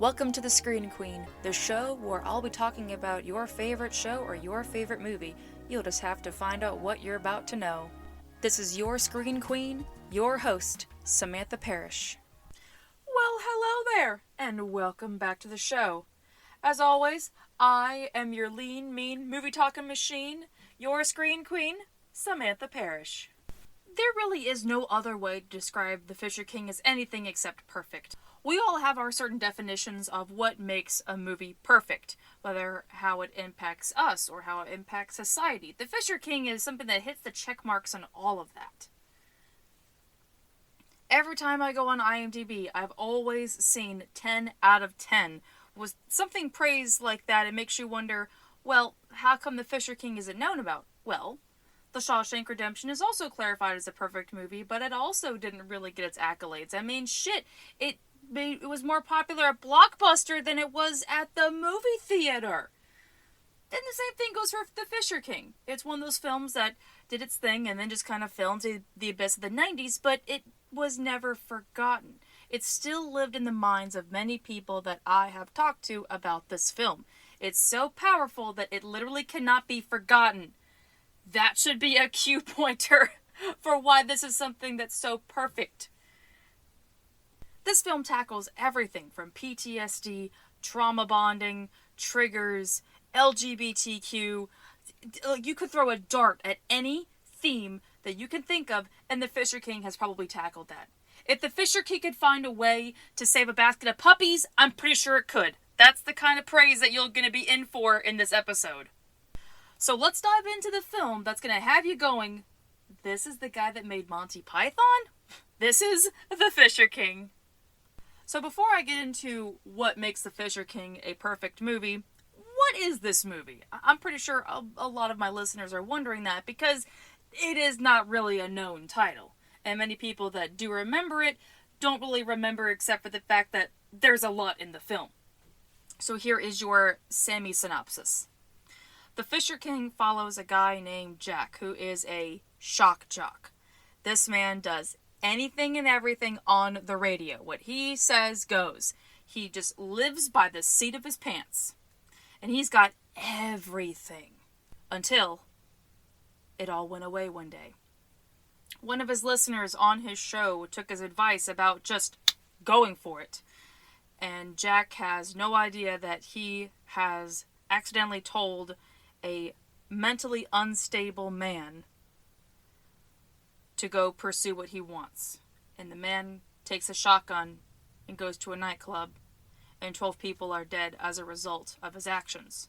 Welcome to The Screen Queen, the show where I'll be talking about your favorite show or your favorite movie. You'll just have to find out what you're about to know. This is your Screen Queen, your host, Samantha Parrish. Well, hello there, and welcome back to the show. As always, I am your lean, mean, movie-talking machine, your Screen Queen, Samantha Parrish. There really is no other way to describe The Fisher King as anything except perfect. We all have our certain definitions of what makes a movie perfect, whether how it impacts us or how it impacts society. The Fisher King is something that hits the check marks on all of that. Every time I go on IMDb, I've always seen 10 out of 10. Was something praised like that, it makes you wonder, well, how come The Fisher King isn't known about? Well, The Shawshank Redemption is also clarified as a perfect movie, but it also didn't really get its accolades. I mean, shit, it was more popular at Blockbuster than it was at the movie theater. Then the same thing goes for The Fisher King. It's one of those films that did its thing and then just kind of fell into the abyss of the 90s, but it was never forgotten. It still lived in the minds of many people that I have talked to about this film. It's so powerful that it literally cannot be forgotten. That should be a cue pointer for why this is something that's so perfect. This film tackles everything from PTSD, trauma bonding, triggers, LGBTQ. You could throw a dart at any theme that you can think of, and The Fisher King has probably tackled that. If The Fisher King could find a way to save a basket of puppies, I'm pretty sure it could. That's the kind of praise that you're going to be in for in this episode. So let's dive into the film that's going to have you going, this is the guy that made Monty Python? This is The Fisher King. So before I get into what makes The Fisher King a perfect movie, what is this movie? I'm pretty sure a lot of my listeners are wondering that because it is not really a known title. And many people that do remember it don't really remember except for the fact that there's a lot in the film. So here is your semi-synopsis. The Fisher King follows a guy named Jack who is a shock jock. This man does anything and everything on the radio. What he says goes. He just lives by the seat of his pants. And he's got everything. Until it all went away one day. One of his listeners on his show took his advice about just going for it. And Jack has no idea that he has accidentally told a mentally unstable man to go pursue what he wants. And the man takes a shotgun and goes to a nightclub, and 12 people are dead as a result of his actions.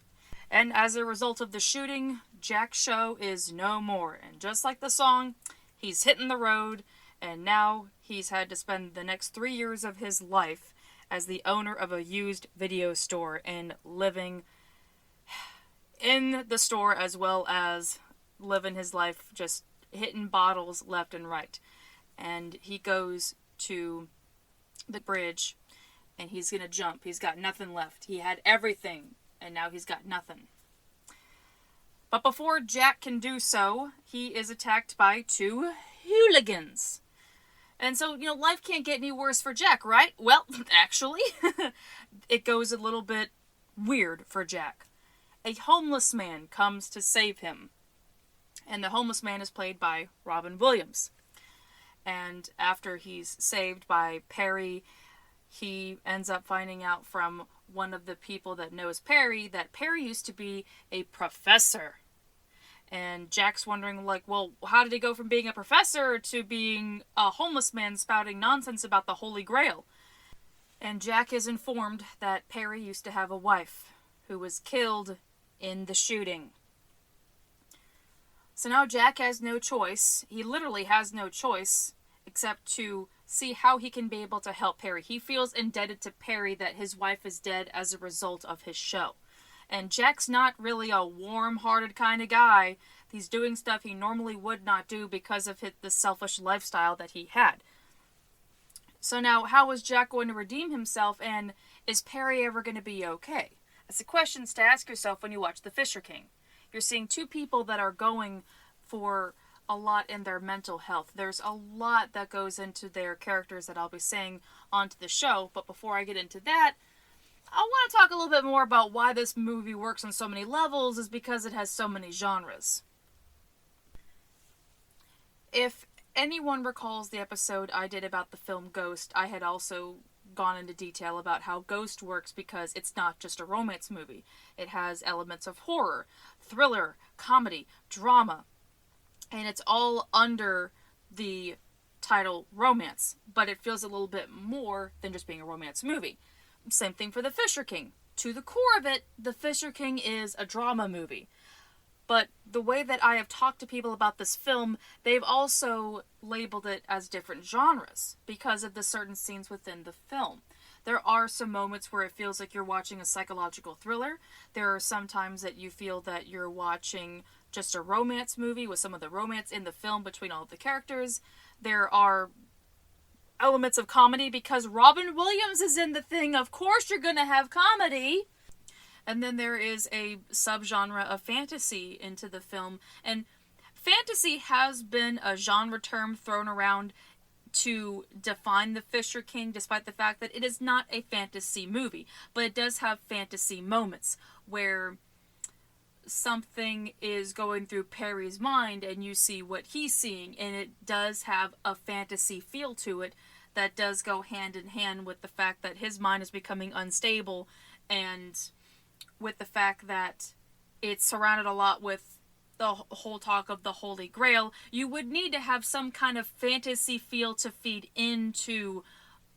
And as a result of the shooting, Jack's show is no more. And just like the song, he's hitting the road, and now he's had to spend the next 3 years of his life as the owner of a used video store and living in the store as well as living his life just hitting bottles left and right. And he goes to the bridge and he's gonna jump. He's got nothing left. He had everything and now he's got nothing. But before Jack can do so, he is attacked by 2 hooligans. And so, life can't get any worse for Jack, right? Well, actually, it goes a little bit weird for Jack. A homeless man comes to save him. And the homeless man is played by Robin Williams. And after he's saved by Perry, he ends up finding out from one of the people that knows Perry that Perry used to be a professor. And Jack's wondering, well, how did he go from being a professor to being a homeless man spouting nonsense about the Holy Grail? And Jack is informed that Perry used to have a wife who was killed in the shooting. So now Jack has no choice. He literally has no choice except to see how he can be able to help Perry. He feels indebted to Perry that his wife is dead as a result of his show. And Jack's not really a warm-hearted kind of guy. He's doing stuff he normally would not do because of the selfish lifestyle that he had. So now, how is Jack going to redeem himself, and is Perry ever going to be okay? That's the questions to ask yourself when you watch The Fisher King. You're seeing 2 people that are going for a lot in their mental health. There's a lot that goes into their characters that I'll be saying onto the show, but before I get into that, I want to talk a little bit more about why this movie works on so many levels is because it has so many genres. If anyone recalls the episode I did about the film Ghost, I had also gone into detail about how Ghost works because it's not just a romance movie. It has elements of horror, thriller, comedy, drama, and it's all under the title romance, but it feels a little bit more than just being a romance movie. Same thing for The Fisher King. To the core of it, The Fisher King is a drama movie. But the way that I have talked to people about this film, they've also labeled it as different genres because of the certain scenes within the film. There are some moments where it feels like you're watching a psychological thriller. There are some times that you feel that you're watching just a romance movie with some of the romance in the film between all of the characters. There are elements of comedy because Robin Williams is in the thing. Of course you're going to have comedy. And then there is a subgenre of fantasy into the film. And fantasy has been a genre term thrown around to define The Fisher King, despite the fact that it is not a fantasy movie. But it does have fantasy moments where something is going through Perry's mind and you see what he's seeing. And it does have a fantasy feel to it that does go hand in hand with the fact that his mind is becoming unstable, and with the fact that it's surrounded a lot with the whole talk of the Holy Grail. You would need to have some kind of fantasy feel to feed into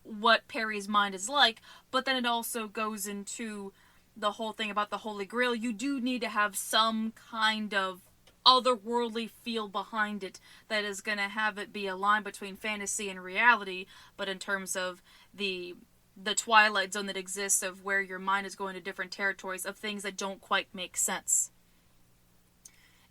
what Perry's mind is like, but then it also goes into the whole thing about the Holy Grail. You do need to have some kind of otherworldly feel behind it that is going to have it be a line between fantasy and reality, but in terms of the twilight zone that exists of where your mind is going to different territories of things that don't quite make sense.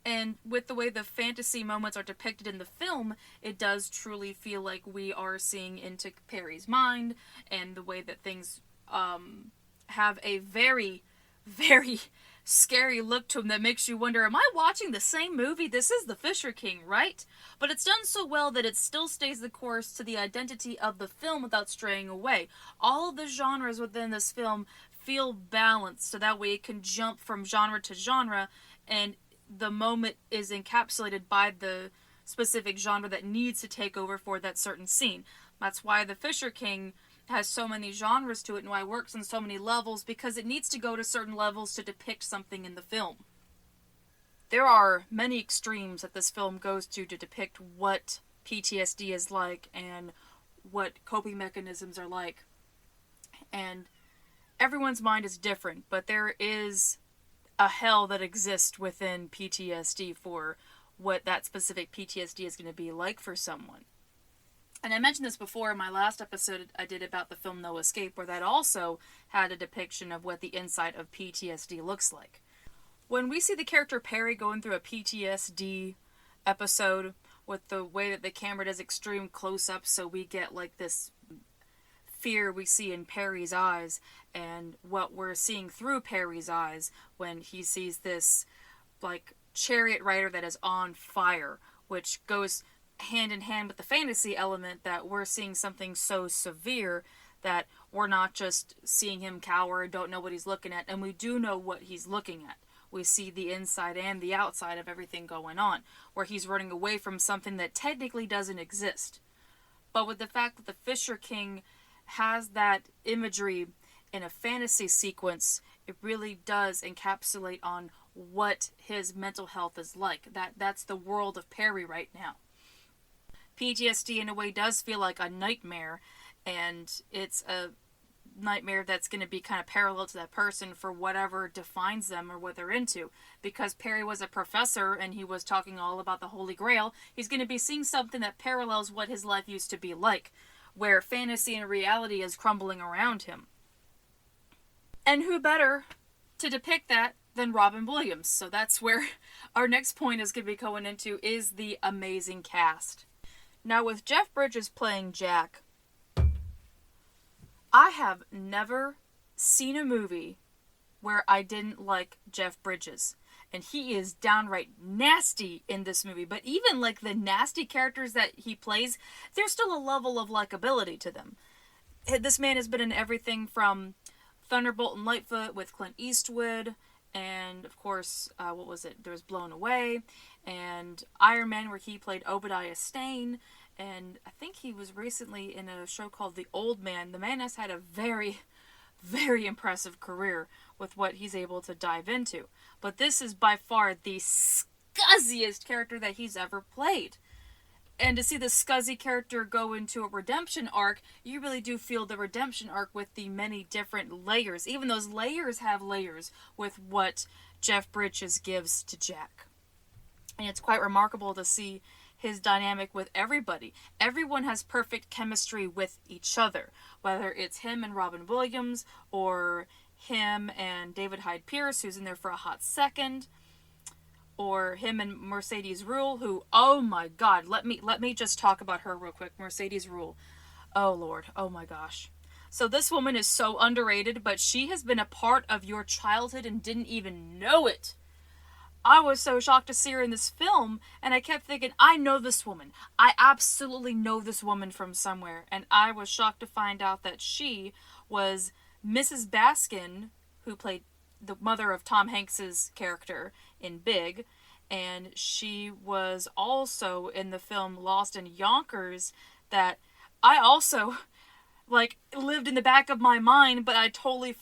And with the way the fantasy moments are depicted in the film, it does truly feel like we are seeing into Perry's mind, and the way that things have a very, very scary look to them that makes you wonder, am I watching the same movie? This is The Fisher King, right? But it's done so well that it still stays the course to the identity of the film without straying away. All of the genres within this film feel balanced, so that way it can jump from genre to genre, and the moment is encapsulated by the specific genre that needs to take over for that certain scene. That's why The Fisher King has so many genres to it and why it works on so many levels, because it needs to go to certain levels to depict something in the film. There are many extremes that this film goes to depict what PTSD is like and what coping mechanisms are like. And everyone's mind is different, but there is a hell that exists within PTSD for what that specific PTSD is going to be like for someone. And I mentioned this before in my last episode I did about the film No Escape, where that also had a depiction of what the inside of PTSD looks like. When we see the character Perry going through a PTSD episode with the way that the camera does extreme close-ups, so we get like this fear we see in Perry's eyes, and what we're seeing through Perry's eyes when he sees this like chariot rider that is on fire, which goes hand in hand with the fantasy element that we're seeing something so severe that we're not just seeing him cower and don't know what he's looking at, and we do know what he's looking at. We see the inside and the outside of everything going on, where he's running away from something that technically doesn't exist. But with the fact that the Fisher King has that imagery in a fantasy sequence, it really does encapsulate on what his mental health is like. That's the world of Perry right now. PTSD in a way does feel like a nightmare, and it's a nightmare that's going to be kind of parallel to that person for whatever defines them or what they're into. Because Perry was a professor and he was talking all about the Holy Grail, he's going to be seeing something that parallels what his life used to be like, where fantasy and reality is crumbling around him. And who better to depict that than Robin Williams? So that's where our next point is going to be going into, is the amazing cast. Now, with Jeff Bridges playing Jack, I have never seen a movie where I didn't like Jeff Bridges. And he is downright nasty in this movie. But even like the nasty characters that he plays, there's still a level of likability to them. This man has been in everything from Thunderbolt and Lightfoot with Clint Eastwood, and of course, what was it? There was Blown Away, and Iron Man, where he played Obadiah Stane, and I think he was recently in a show called The Old Man. The man has had a very, very impressive career with what he's able to dive into. But this is by far the scuzziest character that he's ever played. And to see the scuzzy character go into a redemption arc, you really do feel the redemption arc with the many different layers. Even those layers have layers with what Jeff Bridges gives to Jack. And it's quite remarkable to see his dynamic with everybody. Everyone has perfect chemistry with each other. Whether it's him and Robin Williams, or him and David Hyde Pierce, who's in there for a hot second, or him and Mercedes Ruehl, who, oh my god, let me just talk about her real quick. Mercedes Ruehl. Oh lord, oh my gosh. So this woman is so underrated, but she has been a part of your childhood and didn't even know it. I was so shocked to see her in this film, and I kept thinking, I know this woman. I absolutely know this woman from somewhere. And I was shocked to find out that she was Mrs. Baskin, who played the mother of Tom Hanks's character in Big, and she was also in the film Lost in Yonkers, that I also lived in the back of my mind, but I totally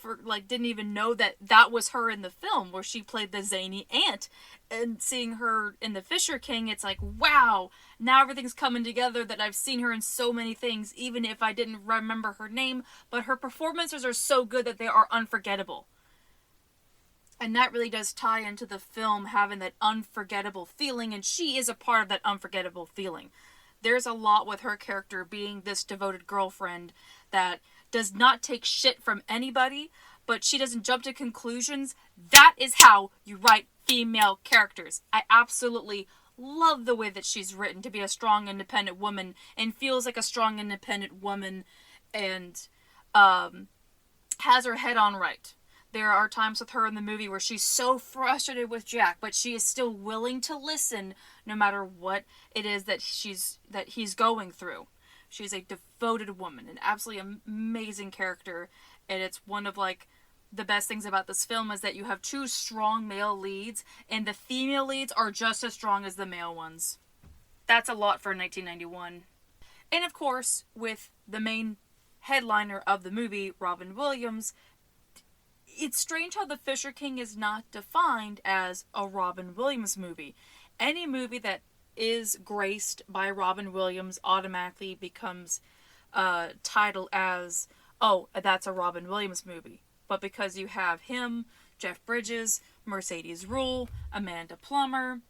didn't even know that that was her in the film, where she played the zany aunt. And seeing her in The Fisher King, it's like, wow, now everything's coming together, that I've seen her in so many things, even if I didn't remember her name, but her performances are so good that they are unforgettable. And that really does tie into the film having that unforgettable feeling, and she is a part of that unforgettable feeling. There's a lot with her character being this devoted girlfriend that does not take shit from anybody, but she doesn't jump to conclusions. That is how you write female characters. I absolutely love the way that she's written to be a strong, independent woman, and feels like a strong, independent woman, and has her head on right. There are times with her in the movie where she's so frustrated with Jack, but she is still willing to listen no matter what it is that he's going through. She's a devoted woman, an absolutely amazing character, and it's one of the best things about this film is that you have two strong male leads, and the female leads are just as strong as the male ones. That's a lot for 1991. And of course, with the main headliner of the movie, Robin Williams, it's strange how The Fisher King is not defined as a Robin Williams movie. Any movie that is graced by Robin Williams automatically becomes titled as, oh, that's a Robin Williams movie. But because you have him, Jeff Bridges, Mercedes Ruehl, Amanda Plummer,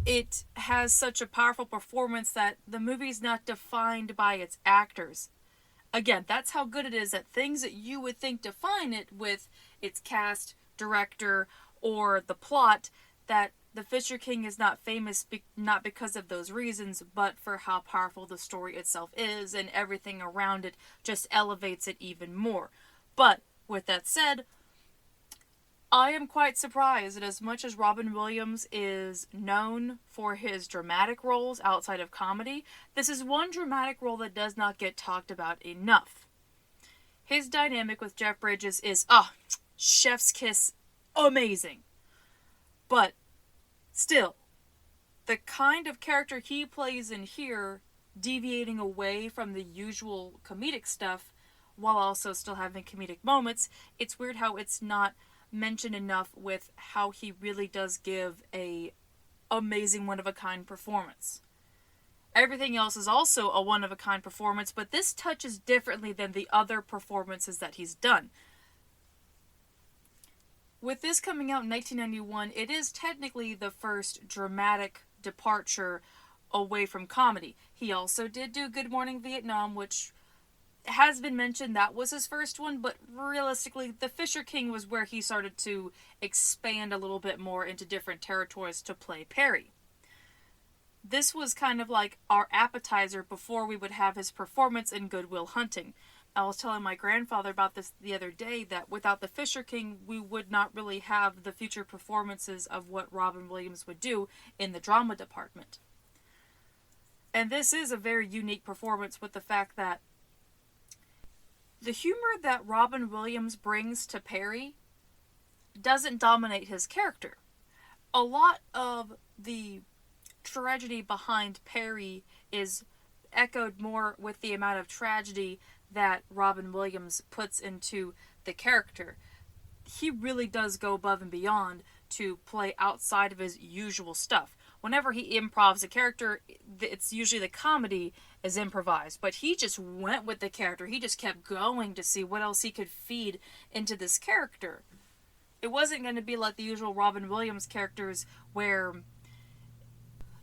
it has such a powerful performance that the movie's not defined by its actors. Again, that's how good it is at things that you would think define it with its cast, director, or the plot, that The Fisher King is not famous not because of those reasons, but for how powerful the story itself is, and everything around it just elevates it even more. But, with that said, I am quite surprised that as much as Robin Williams is known for his dramatic roles outside of comedy, this is one dramatic role that does not get talked about enough. His dynamic with Jeff Bridges is, chef's kiss, amazing. But, still, the kind of character he plays in here, deviating away from the usual comedic stuff, while also still having comedic moments, it's weird how it's not mentioned enough with how he really does give a amazing one-of-a-kind performance. Everything else is also a one-of-a-kind performance, but this touches differently than the other performances that he's done. With this coming out in 1991, it is technically the first dramatic departure away from comedy. He also did do Good Morning Vietnam, which has been mentioned that was his first one, but realistically, The Fisher King was where he started to expand a little bit more into different territories to play Perry. This was kind of like our appetizer before we would have his performance in Good Will Hunting. I was telling my grandfather about this the other day, that without The Fisher King, we would not really have the future performances of what Robin Williams would do in the drama department. And this is a very unique performance with the fact that The humor that Robin Williams brings to Perry doesn't dominate his character. A lot of the tragedy behind Perry is echoed more with the amount of tragedy that Robin Williams puts into the character. He really does go above and beyond to play outside of his usual stuff. Whenever he improvs a character, it's usually the comedy is improvised, but he just went with the character. He just kept going to see what else he could feed into this character. It wasn't going to be like the usual Robin Williams characters where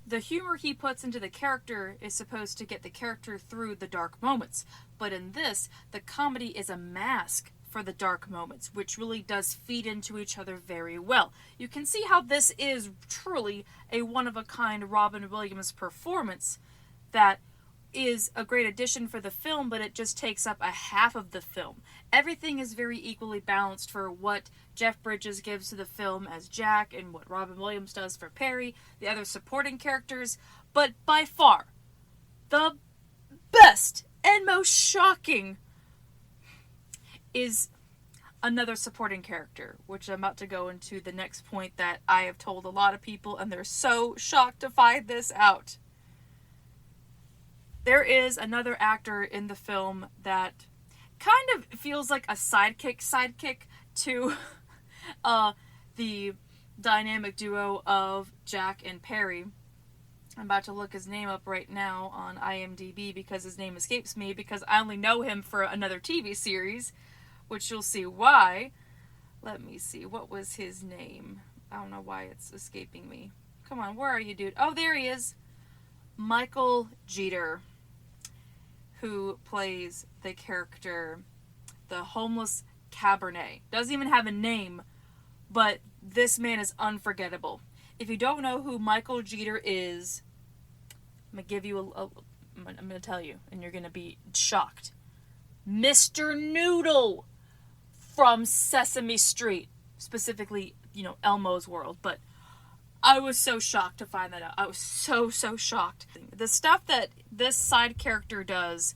the humor he puts into the character is supposed to get the character through the dark moments. But in this, the comedy is a mask for the dark moments, which really does feed into each other very well. You can see how this is truly a one-of-a-kind Robin Williams performance that is a great addition for the film, but it just takes up a half of the film. Everything is very equally balanced for what Jeff Bridges gives to the film as Jack and what Robin Williams does for Perry, the other supporting characters, but by far, the best and most shocking is another supporting character, which I'm about to go into the next point that I have told a lot of people, and they're so shocked to find this out. There is another actor in the film that kind of feels like a sidekick to the dynamic duo of Jack and Perry. I'm about to look his name up right now on IMDb because his name escapes me because I only know him for another TV series, which you'll see why. Let me see, what was his name? I don't know why it's escaping me. Come on, where are you, dude? Oh, there he is. Michael Jeter, who plays the character, the homeless Cabernet. Doesn't even have a name, but this man is unforgettable. If you don't know who Michael Jeter is, I'm going to give you I'm going to tell you, and you're going to be shocked. Mr.Noodle from Sesame Street. Specifically, Elmo's world, but I was so shocked to find that out. I was so shocked. The stuff that this side character does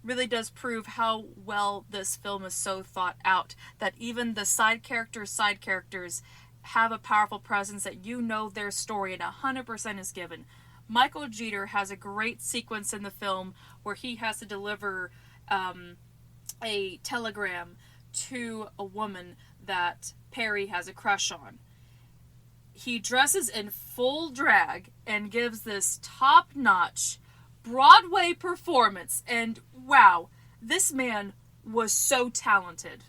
really does prove how well this film is so thought out, that even the side characters have a powerful presence, that their story and 100% is given. Michael Jeter has a great sequence in the film where he has to deliver a telegram to a woman that Perry has a crush on. He dresses in full drag and gives this top-notch Broadway performance, and wow, this man was so talented.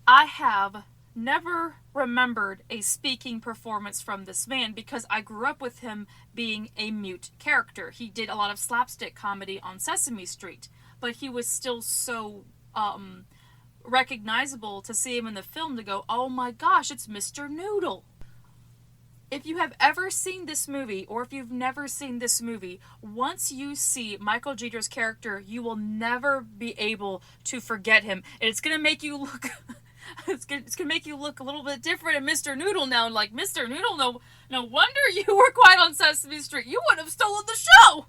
I have never remembered a speaking performance from this man because I grew up with him being a mute character. He did a lot of slapstick comedy on Sesame Street, but he was still so recognizable to see him in the film to go, oh my gosh, it's Mr. Noodle. If you have ever seen this movie, or if you've never seen this movie, once you see Michael Jeter's character, you will never be able to forget him. And it's going to make you look... It's gonna make you look a little bit different in Mr. Noodle now. Like, Mr. Noodle, no wonder you were quiet on Sesame Street. You would have stolen the show!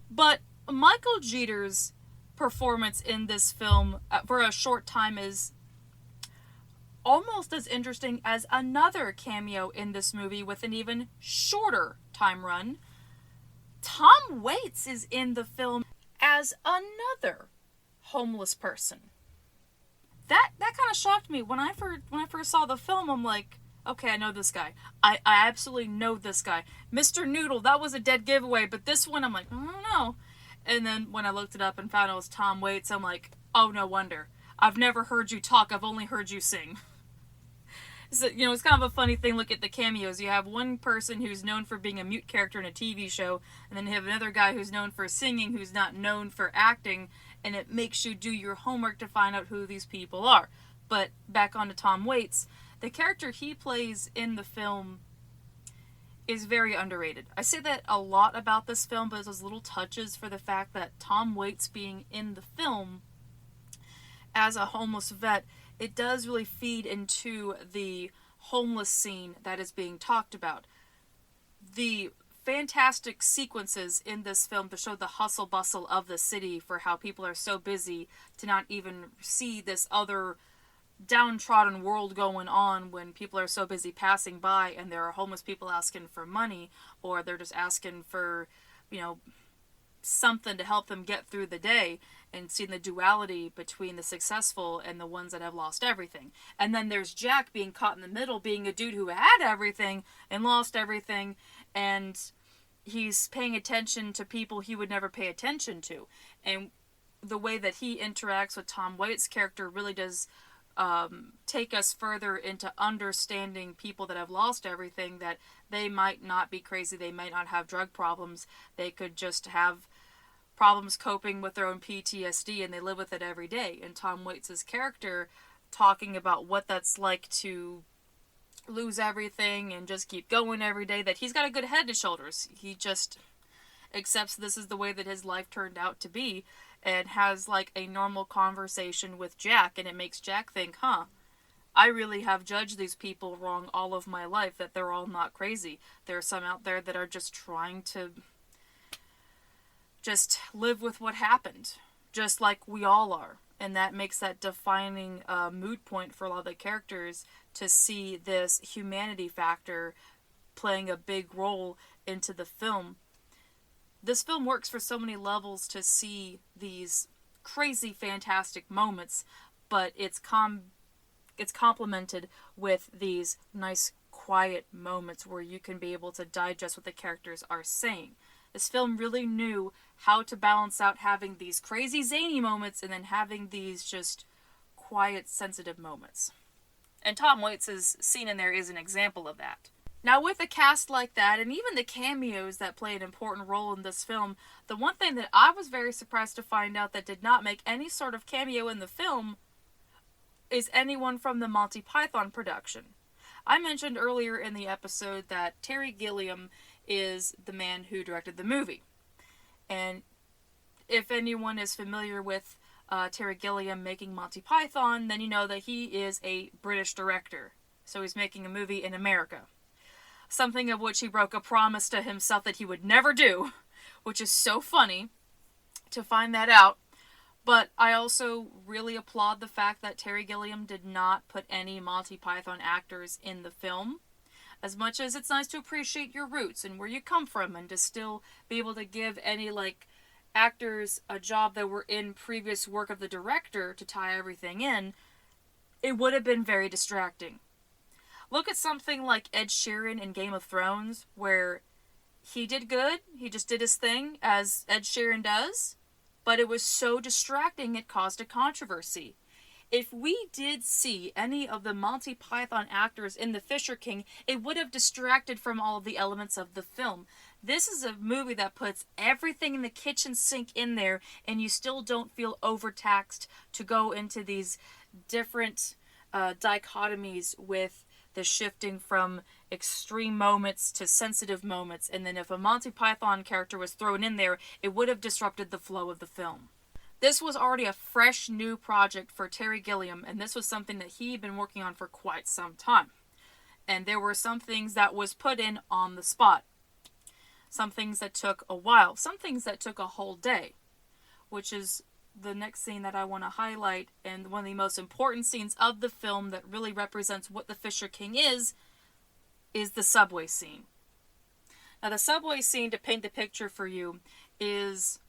But Michael Jeter's performance in this film for a short time is almost as interesting as another cameo in this movie with an even shorter time run. Tom Waits is in the film as another homeless person. That kind of shocked me. When I first saw the film, I'm like, okay, I know this guy. I absolutely know this guy. Mr. Noodle, that was a dead giveaway, but this one, I'm like, I don't know. And then when I looked it up and found it was Tom Waits, I'm like, oh, no wonder. I've never heard you talk, I've only heard you sing. So, it's kind of a funny thing. Look at the cameos. You have one person who's known for being a mute character in a TV show, and then you have another guy who's known for singing, who's not known for acting, and it makes you do your homework to find out who these people are. But back on to Tom Waits, the character he plays in the film is very underrated. I say that a lot about this film, but those little touches for the fact that Tom Waits being in the film as a homeless vet, it does really feed into the homeless scene that is being talked about. The fantastic sequences in this film to show the hustle bustle of the city, for how people are so busy to not even see this other downtrodden world going on, when people are so busy passing by and there are homeless people asking for money, or they're just asking for, something to help them get through the day, and seeing the duality between the successful and the ones that have lost everything. And then there's Jack being caught in the middle, being a dude who had everything and lost everything, and he's paying attention to people he would never pay attention to. And the way that he interacts with Tom Waits' character really does take us further into understanding people that have lost everything, that they might not be crazy, they might not have drug problems, they could just have problems coping with their own PTSD, and they live with it every day. And Tom Waits' character talking about what that's like to lose everything and just keep going every day, that he's got a good head to shoulders. He just accepts this is the way that his life turned out to be, and has like a normal conversation with Jack, and it makes Jack think, I really have judged these people wrong all of my life, that they're all not crazy. There are some out there that are just trying to just live with what happened, just like we all are. And that makes that defining mood point for a lot of the characters, to see this humanity factor playing a big role into the film. This film works for so many levels to see these crazy, fantastic moments, but it's complemented with these nice, quiet moments where you can be able to digest what the characters are saying. This film really knew how to balance out having these crazy, zany moments and then having these just quiet, sensitive moments. And Tom Waits' scene in there is an example of that. Now, with a cast like that, and even the cameos that play an important role in this film, the one thing that I was very surprised to find out that did not make any sort of cameo in the film is anyone from the Monty Python production. I mentioned earlier in the episode that Terry Gilliam is the man who directed the movie. And if anyone is familiar with Terry Gilliam making Monty Python, then you know that he is a British director. So he's making a movie in America. Something of which he broke a promise to himself that he would never do, which is so funny to find that out. But I also really applaud the fact that Terry Gilliam did not put any Monty Python actors in the film. As much as it's nice to appreciate your roots and where you come from, and to still be able to give any actors a job that were in previous work of the director to tie everything in, it would have been very distracting. Look at something like Ed Sheeran in Game of Thrones, where he did good, he just did his thing, as Ed Sheeran does, but it was so distracting it caused a controversy. If we did see any of the Monty Python actors in The Fisher King, it would have distracted from all of the elements of the film. This is a movie that puts everything in the kitchen sink in there, and you still don't feel overtaxed to go into these different dichotomies with the shifting from extreme moments to sensitive moments. And then if a Monty Python character was thrown in there, it would have disrupted the flow of the film. This was already a fresh, new project for Terry Gilliam, and this was something that he had been working on for quite some time. And there were some things that was put in on the spot. Some things that took a while. Some things that took a whole day. Which is the next scene that I want to highlight, and one of the most important scenes of the film that really represents what The Fisher King is the subway scene. Now, the subway scene, to paint the picture for you, is...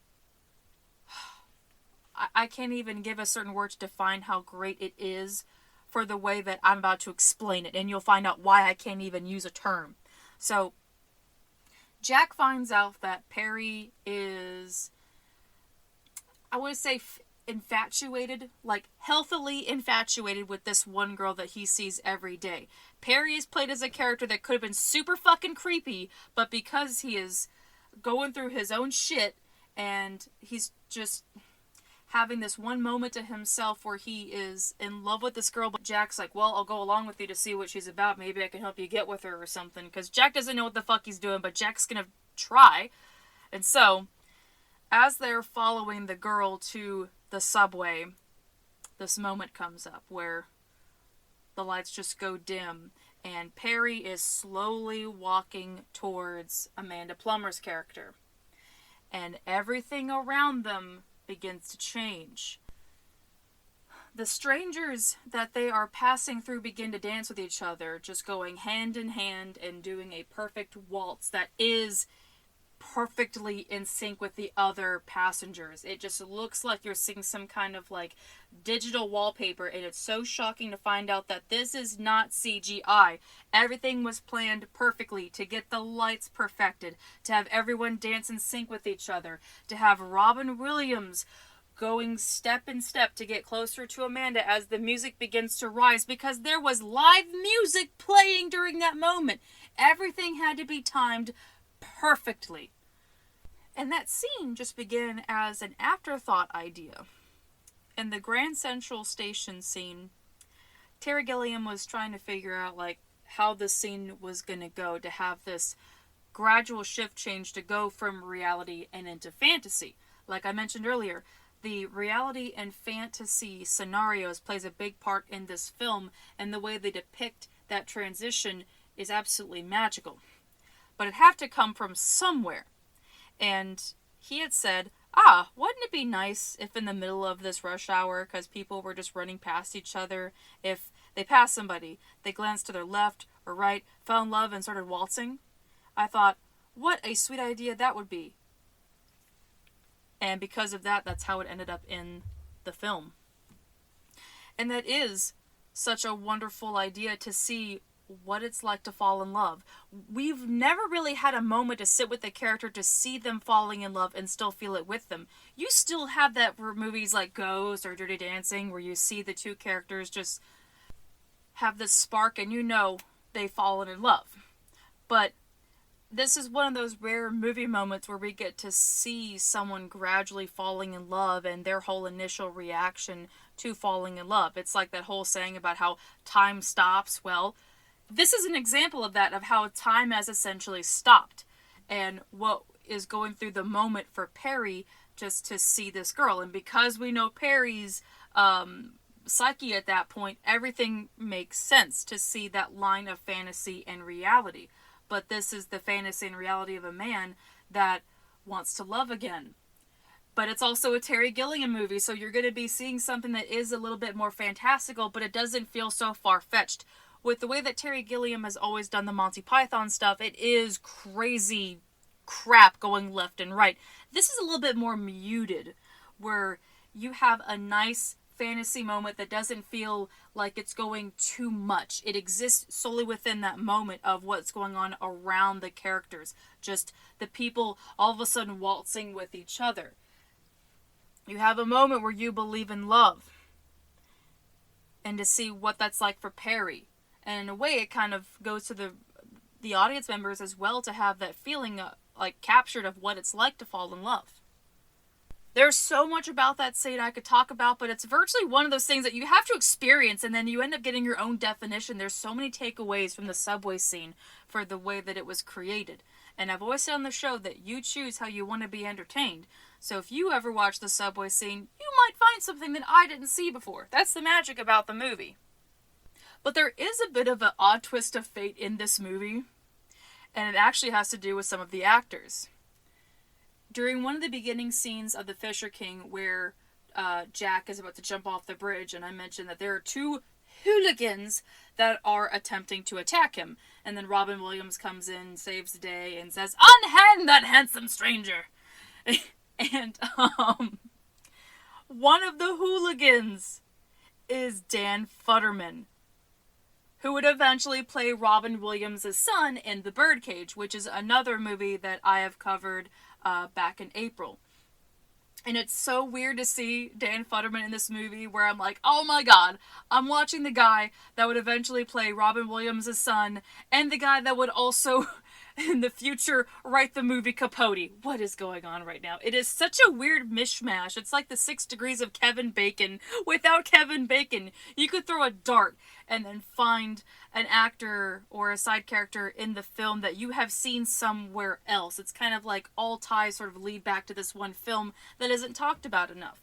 I can't even give a certain word to define how great it is for the way that I'm about to explain it, and you'll find out why I can't even use a term. So, Jack finds out that Perry is, I would say, infatuated, healthily infatuated with this one girl that he sees every day. Perry is played as a character that could have been super fucking creepy, but because he is going through his own shit, and he's just having this one moment to himself where he is in love with this girl, but Jack's like, well, I'll go along with you to see what she's about. Maybe I can help you get with her or something. Because Jack doesn't know what the fuck he's doing, but Jack's gonna try. And so, as they're following the girl to the subway, this moment comes up where the lights just go dim, and Perry is slowly walking towards Amanda Plummer's character. And everything around them begins to change. The strangers that they are passing through begin to dance with each other, just going hand in hand and doing a perfect waltz that is perfectly in sync with the other passengers. It just looks like you're seeing some kind of like digital wallpaper, and it's so shocking to find out that this is not CGI. Everything was planned perfectly to get the lights perfected, to have everyone dance in sync with each other, to have Robin Williams going step in step to get closer to Amanda as the music begins to rise, because there was live music playing during that moment. Everything had to be timed perfectly. And that scene just began as an afterthought idea. In the Grand Central Station scene, Terry Gilliam was trying to figure out like how the scene was going to go to have this gradual shift change to go from reality and into fantasy. Like I mentioned earlier, the reality and fantasy scenarios plays a big part in this film, and the way they depict that transition is absolutely magical. But it had to come from somewhere. And he had said, wouldn't it be nice if in the middle of this rush hour, because people were just running past each other, if they passed somebody, they glanced to their left or right, fell in love and started waltzing? I thought, what a sweet idea that would be. And because of that, that's how it ended up in the film. And that is such a wonderful idea, to see what it's like to fall in love. We've never really had a moment to sit with the character to see them falling in love and still feel it with them. You still have that for movies like Ghost or Dirty Dancing, where you see the two characters just have this spark and you know they've fallen in love. But this is one of those rare movie moments where we get to see someone gradually falling in love and their whole initial reaction to falling in love. It's like that whole saying about how time stops. Well, this is an example of that, of how time has essentially stopped. And what is going through the moment for Perry just to see this girl. And because we know Perry's psyche at that point, everything makes sense to see that line of fantasy and reality. But this is the fantasy and reality of a man that wants to love again. But it's also a Terry Gilliam movie, so you're going to be seeing something that is a little bit more fantastical, but it doesn't feel so far-fetched. With the way that Terry Gilliam has always done the Monty Python stuff, it is crazy crap going left and right. This is a little bit more muted, where you have a nice fantasy moment that doesn't feel like it's going too much. It exists solely within that moment of what's going on around the characters. Just the people all of a sudden waltzing with each other. You have a moment where you believe in love. And to see what that's like for Perry. And in a way, it kind of goes to the audience members as well, to have that feeling like captured of what it's like to fall in love. There's so much about that scene I could talk about, but it's virtually one of those things that you have to experience, and then you end up getting your own definition. There's so many takeaways from the subway scene for the way that it was created. And I've always said on the show that you choose how you want to be entertained. So if you ever watch the subway scene, you might find something that I didn't see before. That's the magic about the movie. But there is a bit of an odd twist of fate in this movie, and it actually has to do with some of the actors. During one of the beginning scenes of The Fisher King, where Jack is about to jump off the bridge, and I mentioned that there are two hooligans that are attempting to attack him. And then Robin Williams comes in, saves the day, and says, "Unhand that handsome stranger!" And one of the hooligans is Dan Futterman, who would eventually play Robin Williams' son in The Birdcage, which is another movie that I have covered back in April. And it's so weird to see Dan Futterman in this movie, where I'm like, oh my god, I'm watching the guy that would eventually play Robin Williams' son, and the guy that would also, in the future, write the movie Capote. What is going on right now? It is such a weird mishmash. It's like the 6 Degrees of Kevin Bacon without Kevin Bacon. You could throw a dart and then find an actor or a side character in the film that you have seen somewhere else. It's kind of like all ties sort of lead back to this one film that isn't talked about enough.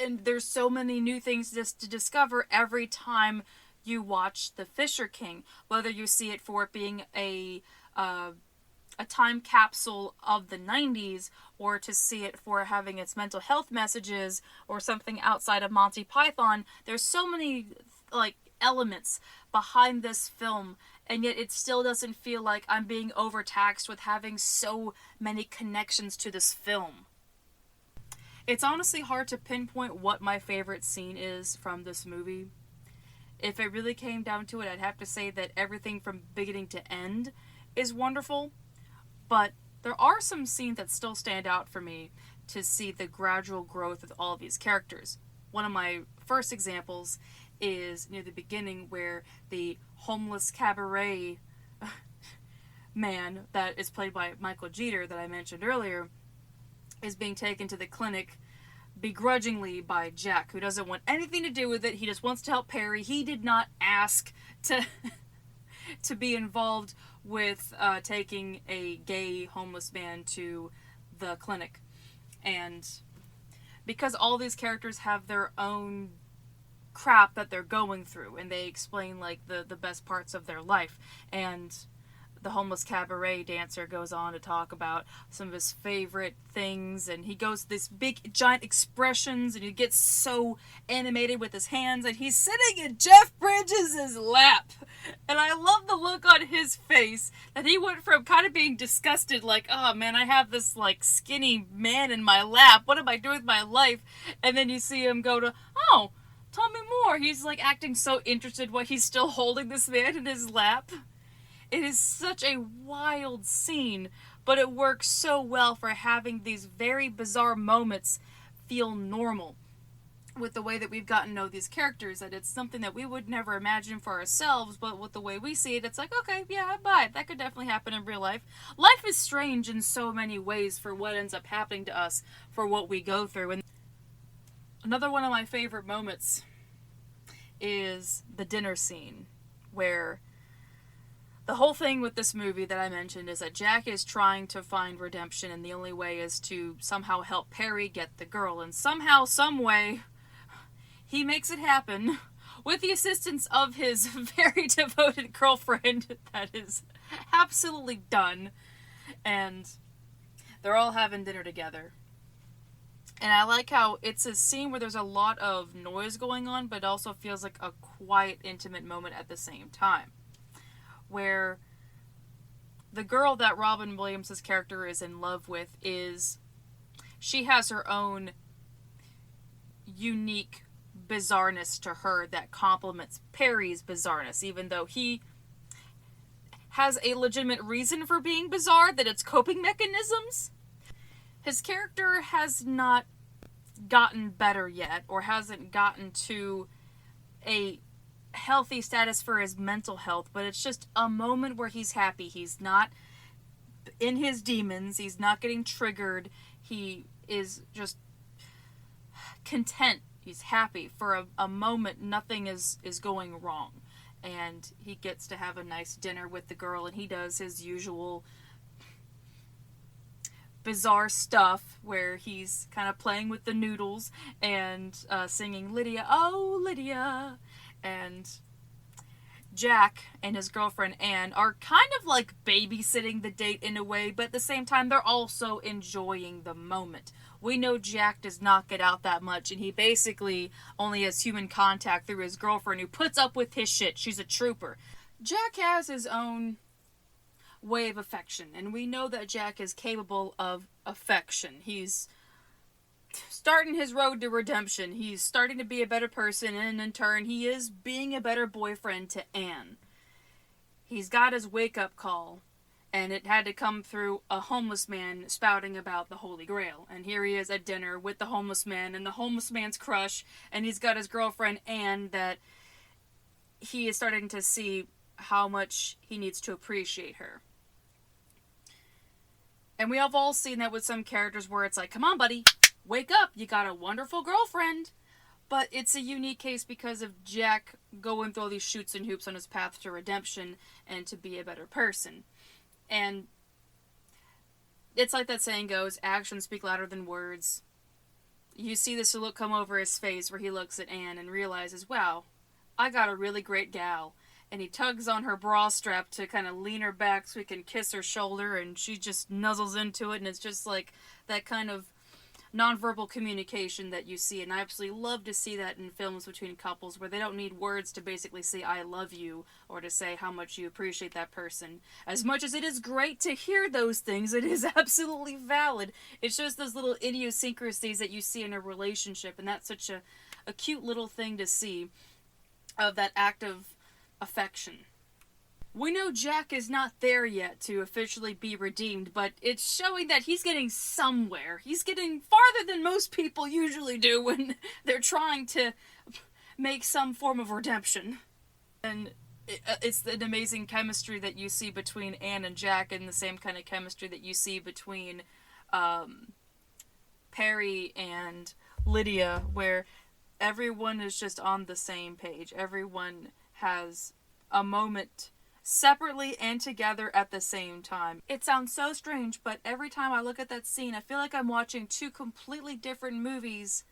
And there's so many new things just to discover every time you watch The Fisher King, whether you see it for it being a time capsule of the 90s, or to see it for having its mental health messages, or something outside of Monty Python. There's so many elements behind this film, and yet it still doesn't feel like I'm being overtaxed with having so many connections to this film. It's honestly hard to pinpoint what my favorite scene is from this movie. If it really came down to it, I'd have to say that everything from beginning to end is wonderful, but there are some scenes that still stand out for me to see the gradual growth of all of these characters. One of my first examples is near the beginning, where the homeless cabaret man that is played by Michael Jeter that I mentioned earlier is being taken to the clinic begrudgingly by Jack, who doesn't want anything to do with it. He just wants to help Perry. He did not ask to be involved with taking a gay homeless man to the clinic. And because all these characters have their own crap that they're going through, and they explain the best parts of their life, and the homeless cabaret dancer goes on to talk about some of his favorite things, and he goes this big giant expressions, and he gets so animated with his hands, and he's sitting in Jeff Bridges' lap, and I love the look on his face that he went from kind of being disgusted, like, oh man, I have this skinny man in my lap, what am I doing with my life? And then you see him go to, oh, tell me more. He's acting so interested while he's still holding this man in his lap. It is such a wild scene, but it works so well for having these very bizarre moments feel normal with the way that we've gotten to know these characters, that it's something that we would never imagine for ourselves, but with the way we see it, it's like, okay, yeah, I buy it. That could definitely happen in real life. Life is strange in so many ways for what ends up happening to us, for what we go through. And another one of my favorite moments is the dinner scene, where the whole thing with this movie that I mentioned is that Jack is trying to find redemption, and the only way is to somehow help Perry get the girl. And somehow, some way, he makes it happen with the assistance of his very devoted girlfriend that is absolutely done. And they're all having dinner together. And I like how it's a scene where there's a lot of noise going on, but it also feels like a quiet, intimate moment at the same time, where the girl that Robin Williams' character is in love with she has her own unique bizarreness to her that complements Perry's bizarreness, even though he has a legitimate reason for being bizarre, that it's coping mechanisms. His character has not gotten better yet, or hasn't gotten to a healthy status for his mental health, but it's just a moment where he's happy. He's not in his demons. He's not getting triggered. He is just content. He's happy. For a moment, nothing is going wrong. And he gets to have a nice dinner with the girl, and he does his usual bizarre stuff where he's kind of playing with the noodles and singing Lydia, oh Lydia. And Jack and his girlfriend Anne are kind of babysitting the date in a way, but at the same time they're also enjoying the moment. We know Jack does not get out that much, and he basically only has human contact through his girlfriend, who puts up with his shit. She's a trooper. Jack has his own way of affection, and we know that Jack is capable of affection. He's starting his road to redemption. He's starting to be a better person, and in turn, he is being a better boyfriend to Anne. He's got his wake-up call, and it had to come through a homeless man spouting about the Holy Grail. And here he is at dinner with the homeless man and the homeless man's crush, and he's got his girlfriend Anne that he is starting to see how much he needs to appreciate her. And we have all seen that with some characters where it's like, come on, buddy, wake up, you got a wonderful girlfriend. But it's a unique case because of Jack going through all these shoots and hoops on his path to redemption and to be a better person. And it's like that saying goes, actions speak louder than words. You see this look come over his face where he looks at Anne and realizes, wow, I got a really great gal. And he tugs on her bra strap to kind of lean her back so he can kiss her shoulder, and she just nuzzles into it, and it's just like that kind of nonverbal communication that you see. And I absolutely love to see that in films between couples where they don't need words to basically say I love you or to say how much you appreciate that person. As much as it is great to hear those things, it is absolutely valid. It's just those little idiosyncrasies that you see in a relationship, and that's such a cute little thing to see of that act of affection. We know Jack is not there yet to officially be redeemed, but it's showing that he's getting somewhere. He's getting farther than most people usually do when they're trying to make some form of redemption. And it's an amazing chemistry that you see between Anne and Jack, and the same kind of chemistry that you see between Perry and Lydia, where everyone is just on the same page. Everyone has a moment separately and together at the same time. It sounds so strange, but every time I look at that scene, I feel like I'm watching two completely different movies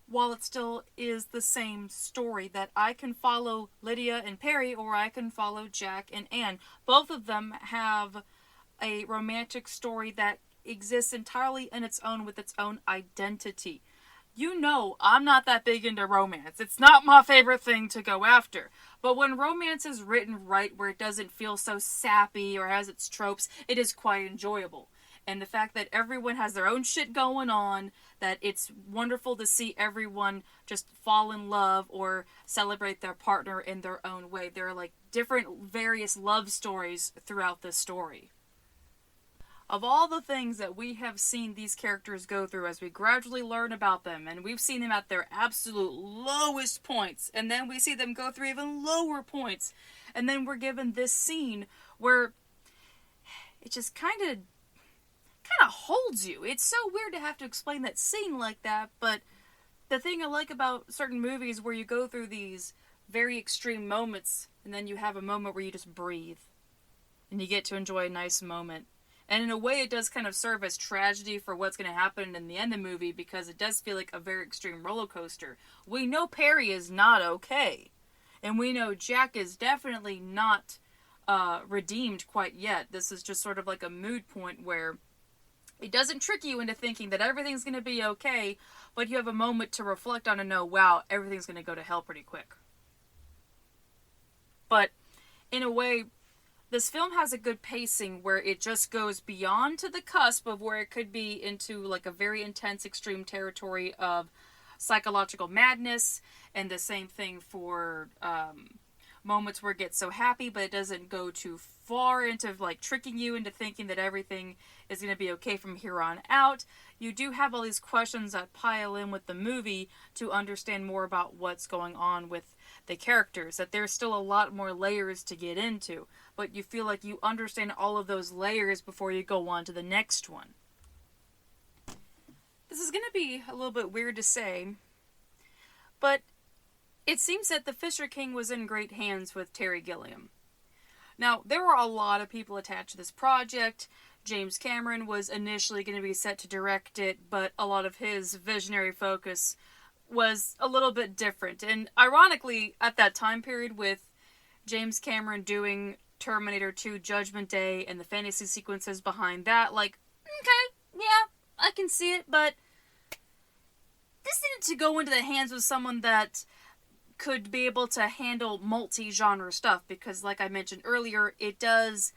while it still is the same story, that I can follow Lydia and Perry, or I can follow Jack and Anne. Both of them have a romantic story that exists entirely in its own, with its own identity. You know, I'm not that big into romance. It's not my favorite thing to go after. But when romance is written right, where it doesn't feel so sappy or has its tropes, it is quite enjoyable. And the fact that everyone has their own shit going on, that it's wonderful to see everyone just fall in love or celebrate their partner in their own way. There are like different various love stories throughout the story. Of all the things that we have seen these characters go through as we gradually learn about them, and we've seen them at their absolute lowest points, and then we see them go through even lower points, and then we're given this scene where it just kind of holds you. It's so weird to have to explain that scene like that, but the thing I like about certain movies where you go through these very extreme moments, and then you have a moment where you just breathe, and you get to enjoy a nice moment. And in a way, it does kind of serve as tragedy for what's going to happen in the end of the movie, because it does feel like a very extreme roller coaster. We know Perry is not okay. And we know Jack is definitely not redeemed quite yet. This is just sort of like a mood point where it doesn't trick you into thinking that everything's going to be okay, but you have a moment to reflect on and know, wow, everything's going to go to hell pretty quick. But in a way, this film has a good pacing where it just goes beyond to the cusp of where it could be into like a very intense extreme territory of psychological madness, and the same thing for moments where it gets so happy, but it doesn't go too far into like tricking you into thinking that everything is going to be okay from here on out. You do have all these questions that pile in with the movie to understand more about what's going on with the characters, that there's still a lot more layers to get into, but you feel like you understand all of those layers before you go on to the next one. This is going to be a little bit weird to say, but it seems that the Fisher King was in great hands with Terry Gilliam. Now, there were a lot of people attached to this project. James Cameron was initially going to be set to direct it, but a lot of his visionary focus was a little bit different. And ironically, at that time period, with James Cameron doing Terminator 2 Judgment Day and the fantasy sequences behind that, like, okay, yeah, I can see it, but this needed to go into the hands of someone that could be able to handle multi-genre stuff, because like I mentioned earlier, it does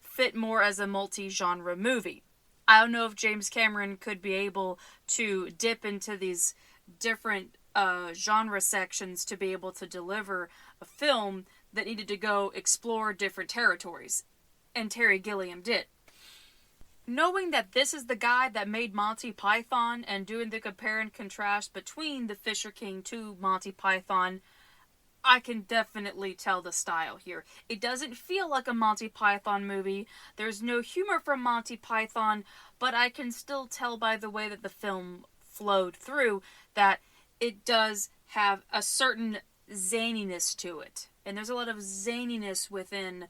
fit more as a multi-genre movie. I don't know if James Cameron could be able to dip into these different genre sections to be able to deliver a film that needed to go explore different territories, and Terry Gilliam did. Knowing that this is the guy that made Monty Python, and doing the compare and contrast between the Fisher King to Monty Python, I can definitely tell the style here. It doesn't feel like a Monty Python movie. There's no humor from Monty Python, but I can still tell by the way that the film flowed through that it does have a certain zaniness to it. And there's a lot of zaniness within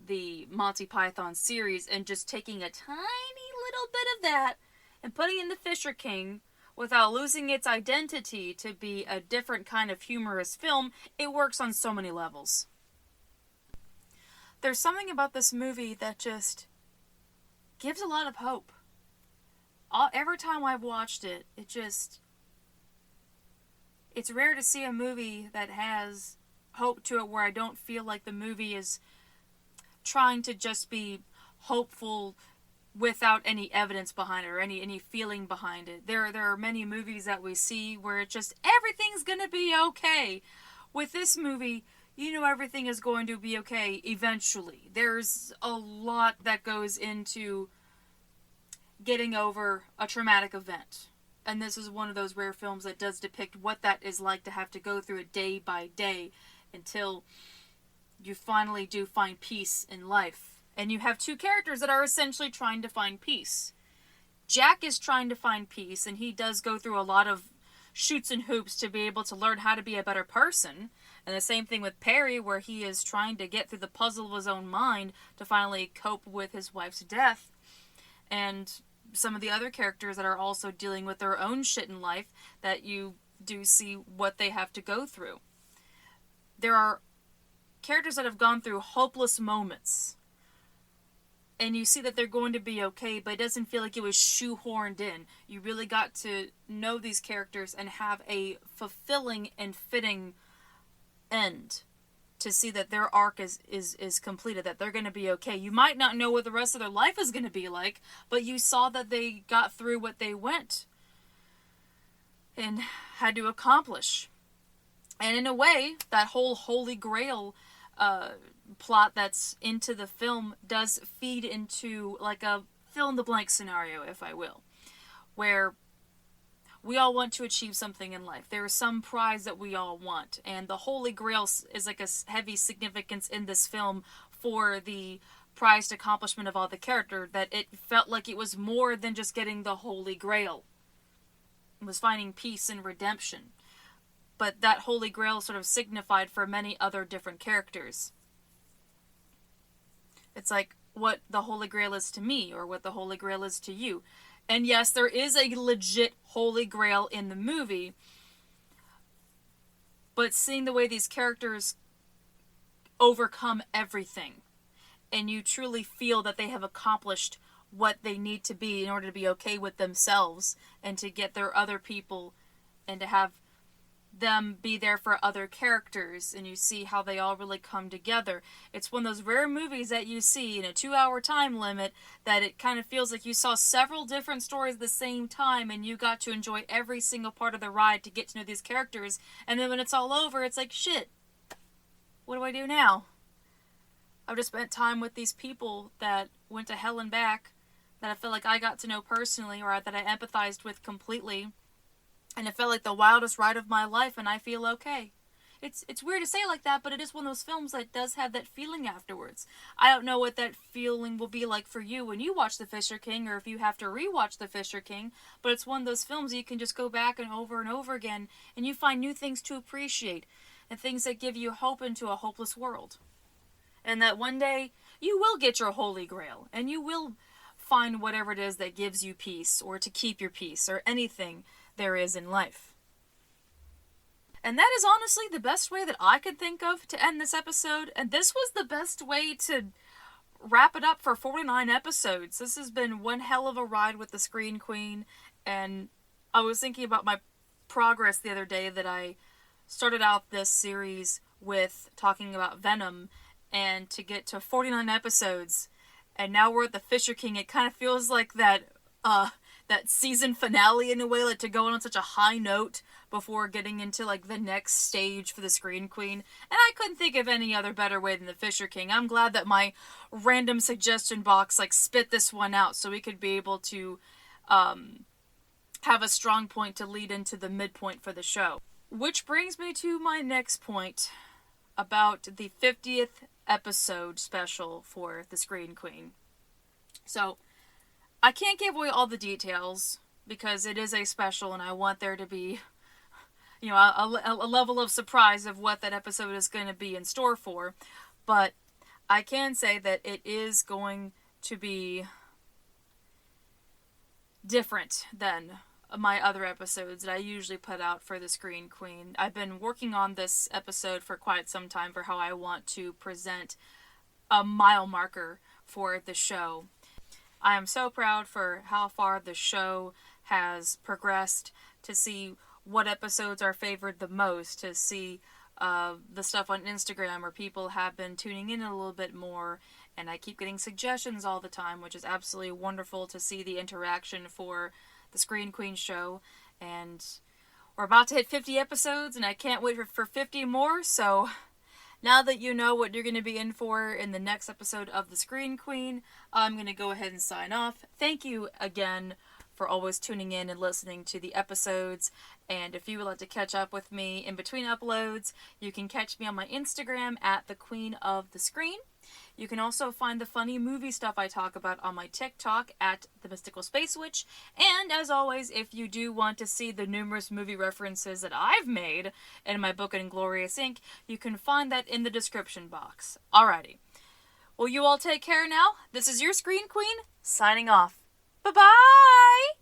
the Monty Python series, and just taking a tiny little bit of that and putting in the Fisher King without losing its identity to be a different kind of humorous film, it works on so many levels. There's something about this movie that just gives a lot of hope. Every time I've watched it, it's rare to see a movie that has hope to it where I don't feel like the movie is trying to just be hopeful without any evidence behind it or any feeling behind it. There are many movies that we see where it's just everything's gonna be okay. With this movie, you know everything is going to be okay eventually. There's a lot that goes into getting over a traumatic event. And this is one of those rare films that does depict what that is like to have to go through it day by day until you finally do find peace in life. And you have two characters that are essentially trying to find peace. Jack is trying to find peace, and he does go through a lot of shoots and hoops to be able to learn how to be a better person. And the same thing with Perry, where he is trying to get through the puzzle of his own mind to finally cope with his wife's death. And some of the other characters that are also dealing with their own shit in life that you do see what they have to go through. There are characters that have gone through hopeless moments, and you see that they're going to be okay, but it doesn't feel like it was shoehorned in. You really got to know these characters and have a fulfilling and fitting end to see that their arc is completed, that they're going to be okay. You might not know what the rest of their life is going to be like, but you saw that they got through what they went and had to accomplish. And in a way, that whole Holy Grail plot that's into the film does feed into like a fill-in-the-blank scenario, if I will, where we all want to achieve something in life. There is some prize that we all want, and the Holy Grail is like a heavy significance in this film for the prized accomplishment of all the character, that it felt like it was more than just getting the Holy Grail. It was finding peace and redemption. But that Holy Grail sort of signified for many other different characters. It's like what the Holy Grail is to me, or what the Holy Grail is to you. And yes, there is a legit Holy Grail in the movie, but seeing the way these characters overcome everything, and you truly feel that they have accomplished what they need to be in order to be okay with themselves, and to get their other people, and to have them be there for other characters, and you see how they all really come together. It's one of those rare movies that you see in a 2-hour time limit that it kind of feels like you saw several different stories at the same time, and you got to enjoy every single part of the ride to get to know these characters. And then when it's all over, it's like, shit, what do I do now? I've just spent time with these people that went to hell and back, that I feel like I got to know personally, or that I empathized with completely. And it felt like the wildest ride of my life, and I feel okay. It's weird to say it like that, but it is one of those films that does have that feeling afterwards. I don't know what that feeling will be like for you when you watch The Fisher King, or if you have to rewatch The Fisher King, but it's one of those films you can just go back and over again, and you find new things to appreciate, and things that give you hope into a hopeless world. And that one day, you will get your Holy Grail, and you will find whatever it is that gives you peace, or to keep your peace, or anything there is in life. And that is honestly the best way that I could think of to end this episode, and this was the best way to wrap it up for 49 episodes. This has been one hell of a ride with the Screen Queen, and I was thinking about my progress the other day, that I started out this series with talking about Venom, and to get to 49 episodes, and now we're at the Fisher King. It kind of feels like that season finale in a way, like to go on such a high note before getting into like the next stage for the Screen Queen. And I couldn't think of any other better way than the Fisher King. I'm glad that my random suggestion box like spit this one out so we could be able to have a strong point to lead into the midpoint for the show. Which brings me to my next point about the 50th episode special for the Screen Queen. So I can't give away all the details because it is a special, and I want there to be, a level of surprise of what that episode is going to be in store for. But I can say that it is going to be different than my other episodes that I usually put out for the Screen Queen. I've been working on this episode for quite some time for how I want to present a mile marker for the show. I am so proud for how far the show has progressed, to see what episodes are favored the most, to see the stuff on Instagram where people have been tuning in a little bit more, and I keep getting suggestions all the time, which is absolutely wonderful to see the interaction for the Screen Queen show. And we're about to hit 50 episodes, and I can't wait for 50 more, so now that you know what you're going to be in for in the next episode of the Screen Queen, I'm going to go ahead and sign off. Thank you again for always tuning in and listening to the episodes. And if you would like to catch up with me in between uploads, you can catch me on my Instagram at the Queen of the Screen. You can also find the funny movie stuff I talk about on my TikTok at the Mystical Space Witch. And as always, if you do want to see the numerous movie references that I've made in my book Inglorious Inc., you can find that in the description box. Alrighty. Well, you all take care now. This is your Screen Queen, signing off. Bye-bye!